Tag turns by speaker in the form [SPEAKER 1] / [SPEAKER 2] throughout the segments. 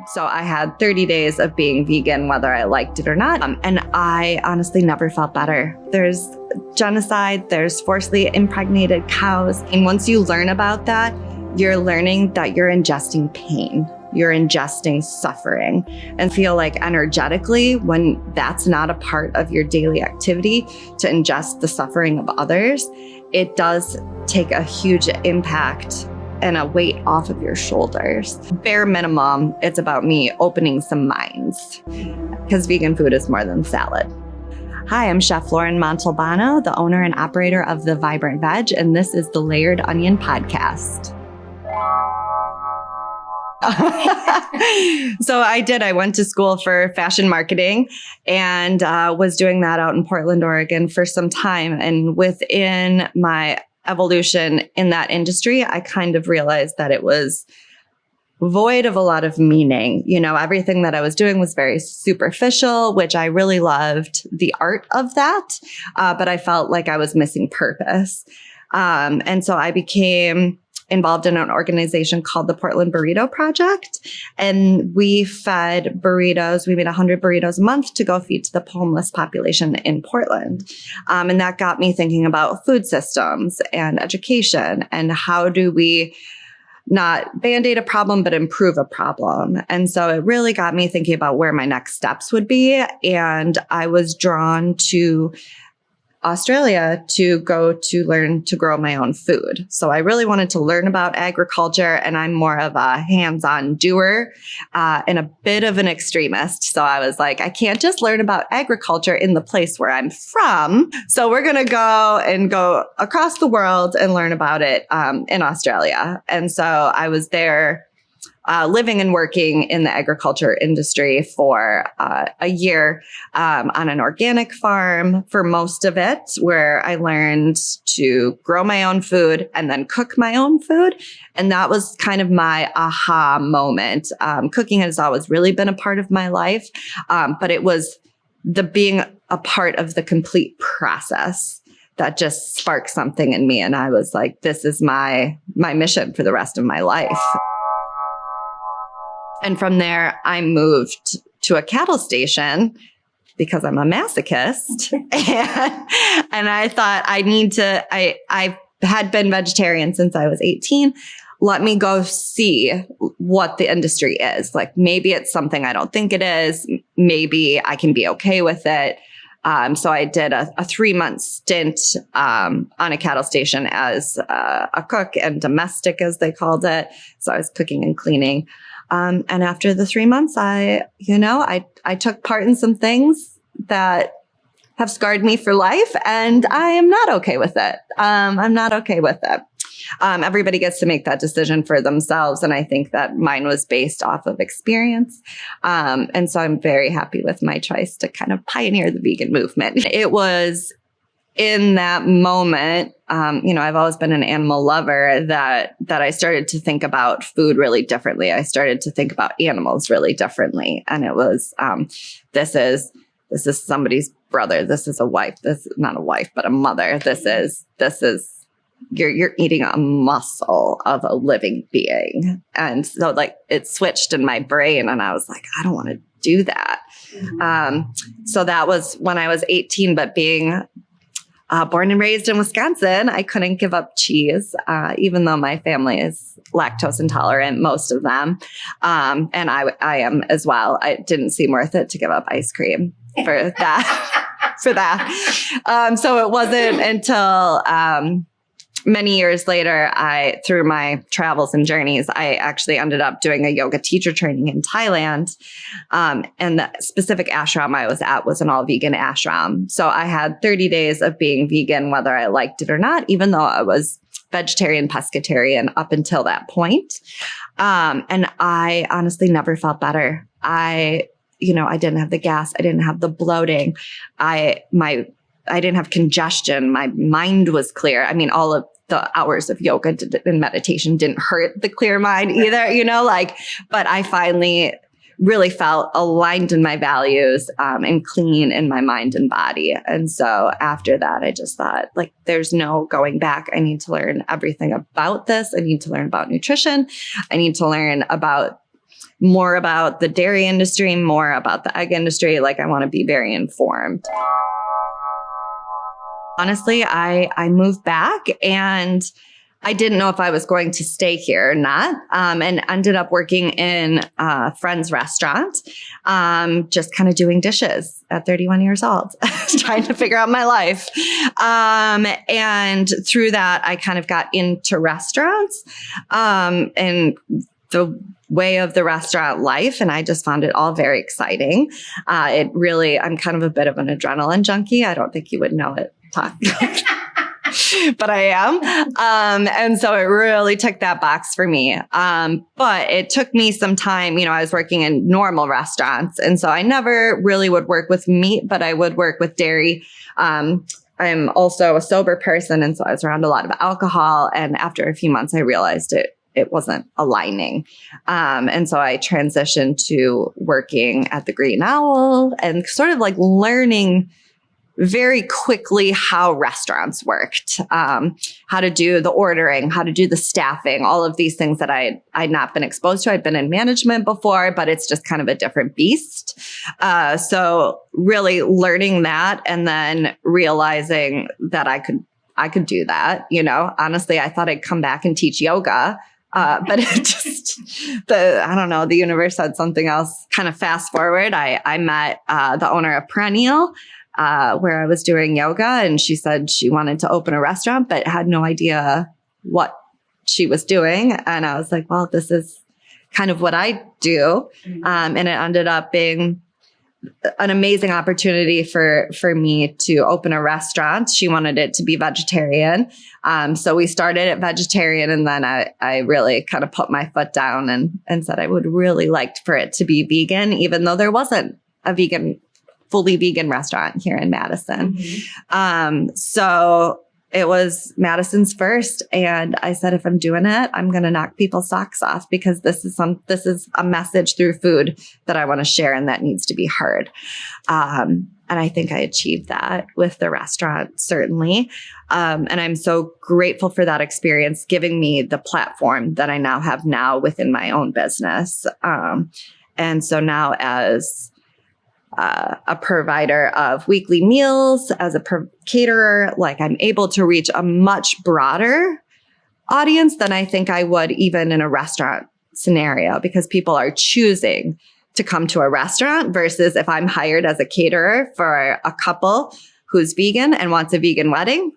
[SPEAKER 1] So I had 30 days of being vegan, whether I liked it or not. And I honestly never felt better. There's genocide, there's forcibly impregnated cows. And once you learn about that, you're learning that you're ingesting pain. You're ingesting suffering, and feel like energetically, when that's not a part of your daily activity, to ingest the suffering of others, it does take a huge impact and a weight off of your shoulders. Bare minimum, it's about me opening some minds, because vegan food is more than salad. Hi, I'm Chef Lauren Montalbano, the owner and operator of The Vibrant Veg, and this is the Layered Onion Podcast. So I went to school for fashion marketing and was doing that out in Portland, Oregon for some time. And within my evolution in that industry, I kind of realized that it was void of a lot of meaning. You know, everything that I was doing was very superficial, which I really loved the art of that. But I felt like I was missing purpose. And so I became involved in an organization called the Portland Burrito Project. And we fed burritos. We made 100 burritos a month to go feed to the homeless population in Portland. And that got me thinking about food systems and education, and how do we not band-aid a problem, but improve a problem. And so it really got me thinking about where my next steps would be. And I was drawn to Australia to go to learn to grow my own food. So I really wanted to learn about agriculture, and I'm more of a hands-on doer and a bit of an extremist. So I was like, I can't just learn about agriculture in the place where I'm from. So we're going to go across the world and learn about it in Australia. And so I was there living and working in the agriculture industry for a year on an organic farm for most of it, where I learned to grow my own food and then cook my own food. And that was kind of my aha moment. Cooking has always really been a part of my life, but it was the being a part of the complete process that just sparked something in me. And I was like, this is my mission for the rest of my life. And from there, I moved to a cattle station because I'm a masochist. and I thought I had been vegetarian since I was 18. Let me go see what the industry is. Like, maybe it's something I don't think it is. Maybe I can be okay with it. So I did a 3-month stint on a cattle station as a cook and domestic, as they called it. So I was cooking and cleaning. And after the 3 months, I took part in some things that have scarred me for life, and I am not okay with it. I'm not okay with it. Everybody gets to make that decision for themselves. And I think that mine was based off of experience. And so I'm very happy with my choice to kind of pioneer the vegan movement. It was in that moment, I've always been an animal lover, that I started to think about food really differently. I started to think about animals really differently. And it was, this is somebody's brother. This is a wife. This is not a wife, but a mother. This is, you're eating a muscle of a living being. And so like it switched in my brain, and I was like, I don't want to do that. So that was when I was 18, but being born and raised in Wisconsin, I couldn't give up cheese, even though my family is lactose intolerant, most of them. And I am as well. It didn't seem worth it to give up ice cream for that. So it wasn't until many years later, through my travels and journeys, I actually ended up doing a yoga teacher training in Thailand. And the specific ashram I was at was an all vegan ashram. So I had 30 days of being vegan, whether I liked it or not, even though I was vegetarian, pescatarian up until that point. And I honestly never felt better. I didn't have the gas. I didn't have the bloating. I didn't have congestion. My mind was clear. I mean, all of the hours of yoga and meditation didn't hurt the clear mind either, but I finally really felt aligned in my values and clean in my mind and body. And so after that, I just thought, like, there's no going back. I need to learn everything about this. I need to learn about nutrition. I need to learn about more about the dairy industry, more about the egg industry. Like, I want to be very informed. Honestly, I moved back and I didn't know if I was going to stay here or not, and ended up working in a friend's restaurant, just kind of doing dishes at 31 years old, trying to figure out my life. And through that, I kind of got into restaurants and the way of the restaurant life. And I just found it all very exciting. I'm kind of a bit of an adrenaline junkie. I don't think you would know it. But I am. And so it really ticked that box for me. But it took me some time. I was working in normal restaurants. And so I never really would work with meat, but I would work with dairy. I'm also a sober person. And so I was around a lot of alcohol. And after a few months, I realized it wasn't aligning. And so I transitioned to working at the Green Owl and sort of like learning very quickly how restaurants worked, how to do the ordering, how to do the staffing, all of these things that I'd not been exposed to. I'd been in management before, but it's just kind of a different beast. So really learning that and then realizing that I could do that. Honestly, I thought I'd come back and teach yoga. But it just, the universe said something else. Kind of fast forward, I met the owner of Perennial, where I was doing yoga, and she said she wanted to open a restaurant, but had no idea what she was doing. And I was like, well, this is kind of what I do. And it ended up being an amazing opportunity for me to open a restaurant. She wanted it to be vegetarian. So we started at vegetarian, and then I really kind of put my foot down and said I would really like for it to be vegan, even though there wasn't a fully vegan restaurant here in Madison. So it was Madison's first. And I said, if I'm doing it, I'm going to knock people's socks off, because this is a message through food that I want to share and that needs to be heard. And I think I achieved that with the restaurant, certainly. And I'm so grateful for that experience, giving me the platform that I now have within my own business. And so now as a provider of weekly meals, as a caterer, like I'm able to reach a much broader audience than I think I would even in a restaurant scenario, because people are choosing to come to a restaurant versus if I'm hired as a caterer for a couple who's vegan and wants a vegan wedding,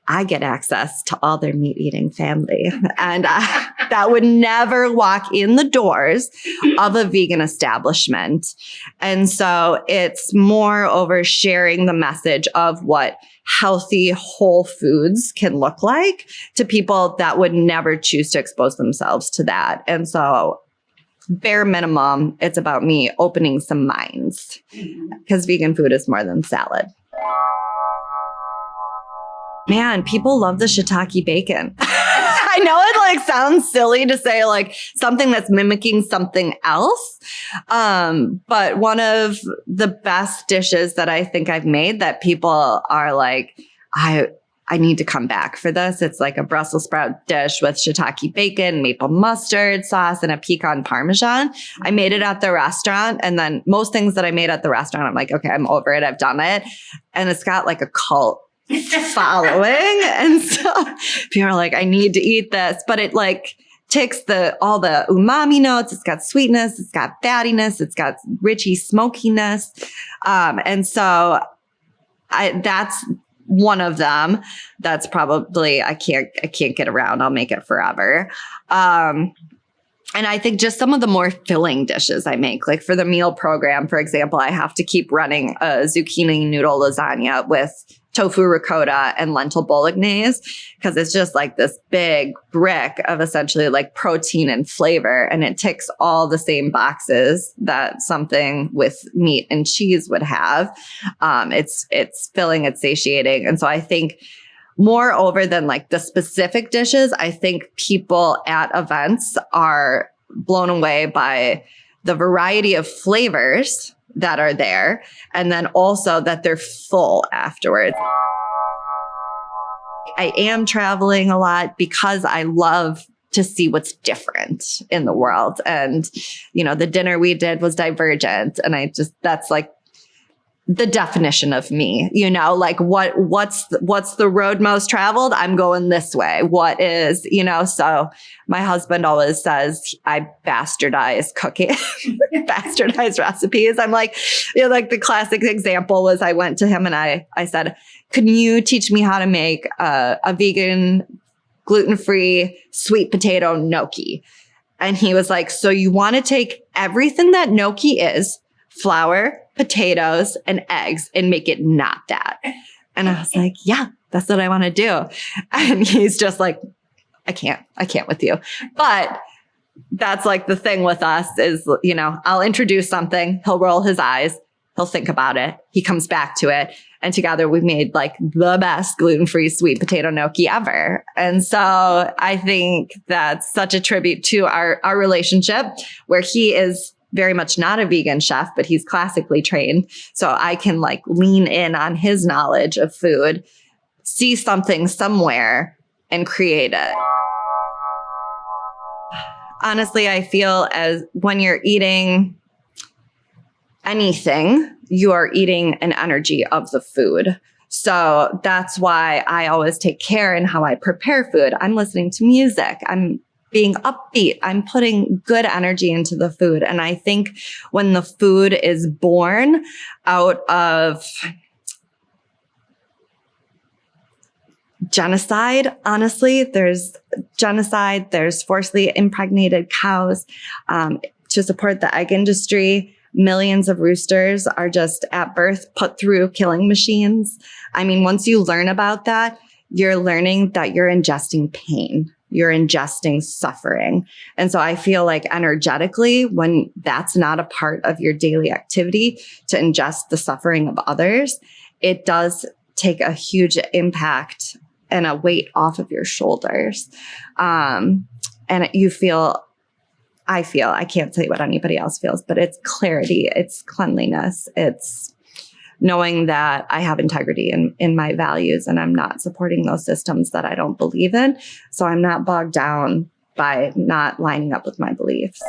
[SPEAKER 1] I get access to all their meat-eating family. And that would never walk in the doors of a vegan establishment. And so it's more over sharing the message of what healthy, whole foods can look like to people that would never choose to expose themselves to that. And so bare minimum, it's about me opening some minds, because vegan food is more than salad. Man, people love the shiitake bacon. I know it sounds silly to say something that's mimicking something else. But one of the best dishes that I think I've made that people are like, I need to come back for this. It's like a Brussels sprout dish with shiitake bacon, maple mustard sauce, and a pecan parmesan. I made it at the restaurant. And then most things that I made at the restaurant, I'm like, okay, I'm over it. I've done it. And it's got a cult following. And so people are like, I need to eat this, but it takes all the umami notes. It's got sweetness. It's got fattiness. It's got richy smokiness. And so that's one of them. That's probably, I can't get around. I'll make it forever. And I think just some of the more filling dishes I make, like for the meal program, for example, I have to keep running a zucchini noodle lasagna with tofu ricotta and lentil bolognese, because it's just this big brick of essentially protein and flavor. And it ticks all the same boxes that something with meat and cheese would have. It's filling, it's satiating. And so I think moreover than the specific dishes, I think people at events are blown away by the variety of flavors that are there, and then also that they're full afterwards. I am traveling a lot because I love to see what's different in the world. And, the dinner we did was divergent. And that's like the definition of me, like what's the road most traveled? I'm going this way. What is, so my husband always says I bastardize cooking, bastardize recipes. I'm like, like the classic example was I went to him and I said, can you teach me how to make a vegan, gluten-free sweet potato gnocchi? And he was like, so you want to take everything that gnocchi is, flour, potatoes, and eggs, and make it not that. And I was like, yeah, that's what I want to do. And he's just like, I can't with you. But that's like the thing with us is, I'll introduce something. He'll roll his eyes. He'll think about it. He comes back to it. And together we've made like the best gluten-free sweet potato gnocchi ever. And so I think that's such a tribute to our relationship, where he is very much not a vegan chef, but he's classically trained. So I can like lean in on his knowledge of food, see something somewhere and create it. Honestly, I feel as when you're eating anything, you are eating an energy of the food. So that's why I always take care in how I prepare food. I'm listening to music. I'm being upbeat. I'm putting good energy into the food. And I think when the food is born out of genocide, honestly, there's genocide, there's forcibly impregnated cows to support the egg industry. Millions of roosters are just at birth put through killing machines. I mean, once you learn about that, you're learning that you're ingesting pain. You're ingesting suffering. And so I feel like energetically, when that's not a part of your daily activity to ingest the suffering of others, it does take a huge impact and a weight off of your shoulders. And I can't say what anybody else feels, but it's clarity, it's cleanliness, it's knowing that I have integrity in my values and I'm not supporting those systems that I don't believe in. So I'm not bogged down by not lining up with my beliefs.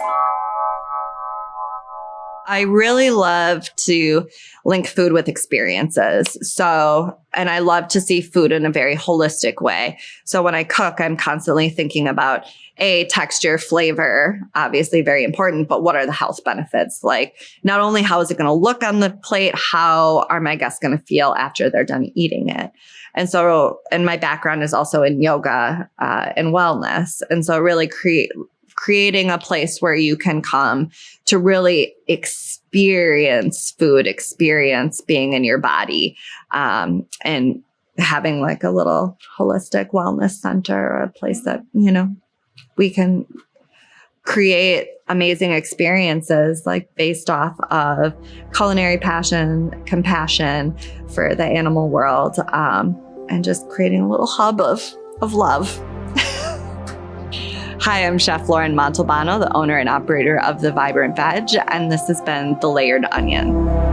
[SPEAKER 1] I really love to link food with experiences. And I love to see food in a very holistic way. So when I cook, I'm constantly thinking about texture, flavor, obviously very important, but what are the health benefits? Like not only how is it going to look on the plate, how are my guests going to feel after they're done eating it? And so, and my background is also in yoga and wellness. And so really creating a place where you can come to really experience food, experience being in your body, and having like a little holistic wellness center or a place that, we can create amazing experiences like based off of culinary passion, compassion for the animal world, and just creating a little hub of love. Hi, I'm Chef Lauren Montalbano, the owner and operator of The Vibrant Veg, and this has been The Layered Onion.